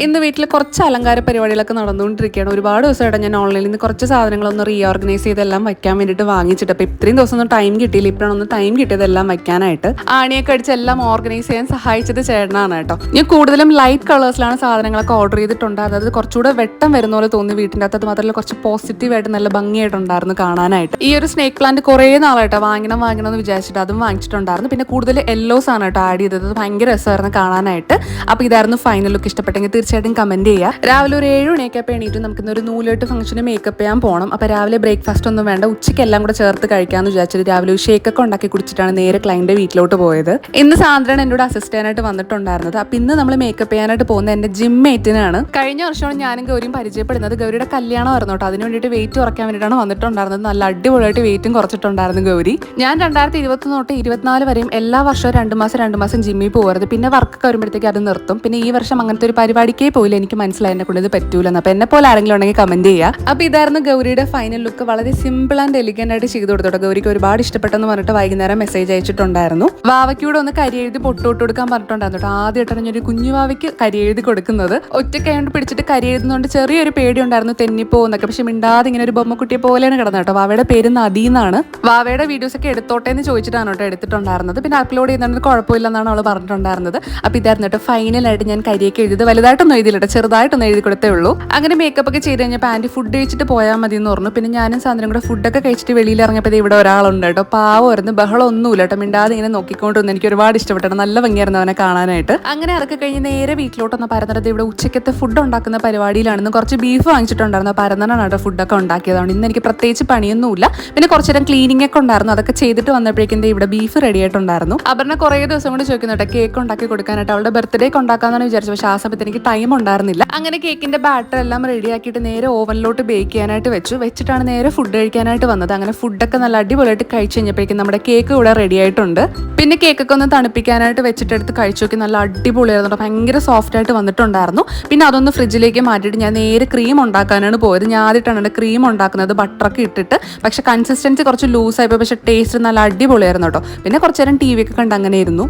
ഇന്ന് വീട്ടിൽ കുറച്ച് അലങ്കാര പരിപാടികളൊക്കെ നടന്നുകൊണ്ടിരിക്കുകയാണ്. ഒരുപാട് ദിവസമായിട്ട് ഞാൻ ഓൺലൈനിൽ നിന്ന് കുറച്ച് സാധനങ്ങളൊന്ന് റീഓർഗനൈസ് ചെയ്തെല്ലാം വയ്ക്കാൻ വേണ്ടിയിട്ട് വാങ്ങിച്ചിട്ട്. അപ്പോൾ ഇത്രയും ദിവസം ഒന്നും ടൈം കിട്ടിയില്ല. ഇപ്പോഴാണ് ഒന്ന് ടൈം കിട്ടിയതെല്ലാം വയ്ക്കാനായിട്ട്. ആണിയൊക്കെ അടിച്ച് എല്ലാം ഓർഗനൈസ് ചെയ്യാൻ സഹായിച്ചത് ചേട്ടനാണ് കേട്ടോ. ഞാൻ കൂടുതലും ലൈറ്റ് കളേഴ്സിലാണ് സാധനങ്ങളൊക്കെ ഓർഡർ ചെയ്തിട്ടുണ്ടായിരുന്നത്. അത് കുറച്ചുകൂടെ വെട്ടം വരുന്ന പോലെ തോന്നി വീട്ടിൻ്റെ അകത്ത്. അത് മാത്രമല്ല കുറച്ച് പോസിറ്റീവായിട്ട് നല്ല ഭംഗിയായിട്ടുണ്ടായിരുന്നു കാണാനായിട്ട്. ഈ ഒരു സ്നേക്ക് പ്ലാന്റ് കുറേ നാളായിട്ടോ വാങ്ങണം എന്ന് വിചാരിച്ചിട്ട് അതും വാങ്ങിച്ചിട്ടുണ്ടായിരുന്നു. പിന്നെ കൂടുതൽ യെല്ലോസ് ആണ് കേട്ടോ ആഡ് ചെയ്തത്. ഭയങ്കര രസമായിരുന്നു കാണാനായിട്ട്. അപ്പോൾ ഇതായിരുന്നു ഫൈനൽ ലുക്ക്. ഇഷ്ടപ്പെട്ടെങ്കിൽ തീർച്ചയായിട്ടും കമന്റ് ചെയ്യുക. രാവിലെ ഒരു 7 മണിയൊക്കെ എണീറ്റ് നമുക്കിന്നൊരു നൂലെട്ട് ഫംഗ്ഷന് മേക്കപ്പ് ചെയ്യാൻ പോകണം. അപ്പോൾ രാവിലെ ബ്രേക്ക്ഫാസ്റ്റ് ഒന്നും വേണ്ട, ഉച്ചയ്ക്ക് എല്ലാം കൂടെ ചേർത്ത് കഴിക്കാമെന്ന് വിചാരിച്ചിട്ട് രാവിലെ ഒരു ഷേക്കൊക്കെ ഉണ്ടാക്കി കുടിച്ചിട്ടാണ് നേരെ ക്ലൈൻറ്റ് വീട്ടിലോട്ട് പോയത്. ഇന്ന് സാന്ദ്രൻ എന്നോട് അസിസ്റ്റ് ചെയ്യാനായിട്ട് വന്നിട്ടുണ്ടായിരുന്നത്. അപ്പോൾ ഇന്ന് നമ്മൾ മേക്കപ്പ് ചെയ്യാനായിട്ട് പോകുന്നത് എൻ്റെ ജിം മേറ്റിനാണ്. കഴിഞ്ഞ വർഷമാണ് ഞാനും ഗൗരിയും പരിചയപ്പെടുന്നത്. ഗൗരിയുടെ കല്യാണം ആയിരുന്നു കേട്ടോ. അതിന് വേണ്ടിയിട്ട് വെയിറ്റ് കുറയ്ക്കാൻ വേണ്ടിയിട്ടാണ് വന്നിട്ടുണ്ടായിരുന്നത്. നല്ല അടിപൊളിയായിട്ട് വെയിറ്റും കുറച്ചിട്ടുണ്ടായിരുന്നു ഗൗരി. ഞാൻ 2021 തൊട്ട് 24 വരെയും എല്ലാ വർഷവും 2 മാസം ജിമ്മിൽ പോകുന്നത്. പിന്നെ വർക്കൊക്കെ വരുമ്പോഴത്തേക്ക് അത് നിർത്തും. പിന്നെ ഈ വർഷം അങ്ങനത്തെ ഒരു പരിപാടിക്കേ പോയില്ല. എനിക്ക് മനസ്സിലായി എന്നെ കൊണ്ട് ഇത് പറ്റൂലെന്ന്. അപ്പോൾ എന്നെ പോലെ ആരെങ്കിലും ഉണ്ടെങ്കിൽ കമന്റ് ചെയ്യുക. അപ്പോൾ ഇതായിരുന്നു ഗൗരിയുടെ ഫൈനൽ ലുക്ക്. വളരെ സിമ്പിൾ ആൻഡ് എലിഗന്റ് ആയിട്ട് ചെയ്ത് കൊടുത്തോട്ടോ. ഗൗരിക്ക് ഒരുപാട് ഇഷ്ടപ്പെട്ടെന്ന് പറഞ്ഞിട്ട് വൈകുന്നേരം മെസ്സേജ് അയച്ചിട്ടുണ്ടായിരുന്നു. വാവയ്ക്കൂടെ ഒന്ന് കരി എഴുതി പൊട്ടോട്ട് കൊടുക്കാൻ പറഞ്ഞിട്ടുണ്ടായിരുന്നു കേട്ടോ. ആദ്യമായിട്ടാണ് ഞാൻ ഒരു കുഞ്ഞു വാവയ്ക്ക് കരി എഴുതി കൊടുക്കുന്നത്. ഒറ്റക്കൈ കൊണ്ട് പിടിച്ചിട്ട് കരി എഴുതുന്നതുകൊണ്ട് ചെറിയൊരു പേടി ഉണ്ടായിരുന്നു തെന്നിപ്പോന്നൊക്കെ. പക്ഷെ മിണ്ടാതെ ഇങ്ങനെ ഒരു ബൊമ്മക്കുട്ടിയെ പോലെയാണ് കിടന്നത് കേട്ടോ. വാവയുടെ പേര് നദി എന്നാണ്. വാവയുടെ വീഡിയോസ് ഒക്കെ എടുത്തോട്ടെ എന്ന് ചോദിച്ചിട്ടാണ് കേട്ടോ എടുത്തിട്ടുണ്ടായിരുന്നത്. പിന്നെ അപ്ലോഡ് ചെയ്യുന്നത് കുഴപ്പമില്ലെന്നാണ് അവൾ പറഞ്ഞിട്ടുണ്ടായിരുന്നത്. അപ്പോൾ ഇതായിരുന്നു കേട്ടോ ഫൈനലായിട്ട് ഞാൻ കരിയൊക്കെ എഴുതി. വലുതായിട്ടൊന്നും എഴുതിയില്ല, ചെറുതായിട്ടൊന്നും എഴുതി കൊടുത്തേ ഉള്ളൂ. അങ്ങനെ മേക്കപ്പ് ഒക്കെ ചെയ്ത് കഴിഞ്ഞപ്പോൾ ആൻറ്റി ഫുഡ് കഴിച്ചിട്ട് പോയാൽ മതി എന്ന് പറഞ്ഞു. പിന്നെ ഞാനും സാധനം കൂടെ ഫുഡൊക്കെ കഴിച്ചിട്ട് വെളിയിൽ ഇറങ്ങിയപ്പോൾ ഇവിടെ ഒരാളുണ്ട് കേട്ടോ. പാവമായിരുന്നു, ബഹളം ഒന്നുമില്ല കേട്ടോ. മിണ്ടാതെ ഇങ്ങനെ നോക്കിക്കൊണ്ടിരുന്നു. എനിക്ക് ഒരുപാട് ഇഷ്ടപ്പെട്ടു. നല്ല ഭംഗിയായിരുന്നു അവനെ കാണാനായിട്ട്. അങ്ങനെ ഇറക്കി കഴിഞ്ഞ് നേരെ വീട്ടിലോട്ടൊന്ന് പരന്നിട്ട് ഇവിടെ ഉച്ചക്കത്തെ ഫുഡ് ഉണ്ടാക്കുന്ന പരിപാടിയിലാണെന്ന്. കുറച്ച് ബീഫ് വാങ്ങിച്ചിട്ടുണ്ടായിരുന്നു. പരന്നനാണ് കേട്ടോ ഫുഡൊക്കെ ഉണ്ടാക്കിയതാണ്. ഇന്ന് എനിക്ക് പ്രത്യേകിച്ച് പണിയൊന്നുമില്ല. പിന്നെ കുറച്ച് നേരം ക്ലീനിങ് ഒക്കെ ഉണ്ടായിരുന്നു. അതൊക്കെ ചെയ്തിട്ട് വന്നപ്പോഴേക്കും ഇവിടെ ബീഫ് റെഡി ആയിട്ടുണ്ടായിരുന്നു. അപർണ കുറേ ദിവസം കൊണ്ട് ചോദിക്കുന്നു കേട്ടോ കേക്ക് ഉണ്ടാക്കി കൊടുക്കാനായിട്ട്. അവളുടെ ബർത്ത്ഡേക്ക് ഉണ്ടാക്കാന്നാണ് വിചാരിച്ചത്. പക്ഷേ ആ സമയത്ത് എനിക്ക് ടൈം ഉണ്ടായിരുന്നില്ല. അങ്ങനെ കേക്കിന്റെ ബാറ്റർ എല്ലാം റെഡിയാക്കിയിട്ട് നേരെ ഓവനിലോട്ട് ബേക്ക് ചെയ്യാനായിട്ട് വെച്ചിട്ടാണ് നേരെ ഫുഡ് കഴിക്കാനായിട്ട് വന്നത്. അങ്ങനെ ഫുഡൊക്കെ നല്ല അടിപൊളിയായിട്ട് കഴിച്ചു കഴിഞ്ഞപ്പോഴേക്കും നമ്മുടെ കേക്ക് ഇവിടെ റെഡി ആയിട്ടുണ്ട്. പിന്നെ കേക്കൊക്കെ ഒന്ന് തണുപ്പിക്കാനായിട്ട് വെച്ചിട്ടെടുത്ത് കഴിച്ചു നോക്കി. നല്ല അടിപൊളിയായിരുന്നു. ഭയങ്കര സോഫ്റ്റ് ആയിട്ട് വന്നിട്ടുണ്ടായിരുന്നു. പിന്നെ അതൊന്ന് ഫ്രിഡ്ജിലേക്ക് മാറ്റിയിട്ട് ഞാൻ നേരെ ക്രീം ഉണ്ടാക്കാനാണ് പോയത്. ഞാൻ ആദ്യമായിട്ടാണ് ക്രീം ഉണ്ടാക്കുന്നത് ബട്ടറൊക്കെ ഇട്ടിട്ട്. പക്ഷെ കൺസിസ്റ്റൻസി കുറച്ച് ലൂസായിപ്പോയി. പക്ഷെ ടേസ്റ്റ് നല്ല അടിപൊളിയായിരുന്നു കേട്ടോ. പിന്നെ കുറച്ച് നേരം TV ഒക്കെ കണ്ട് അങ്ങനെ ഇരുന്നു.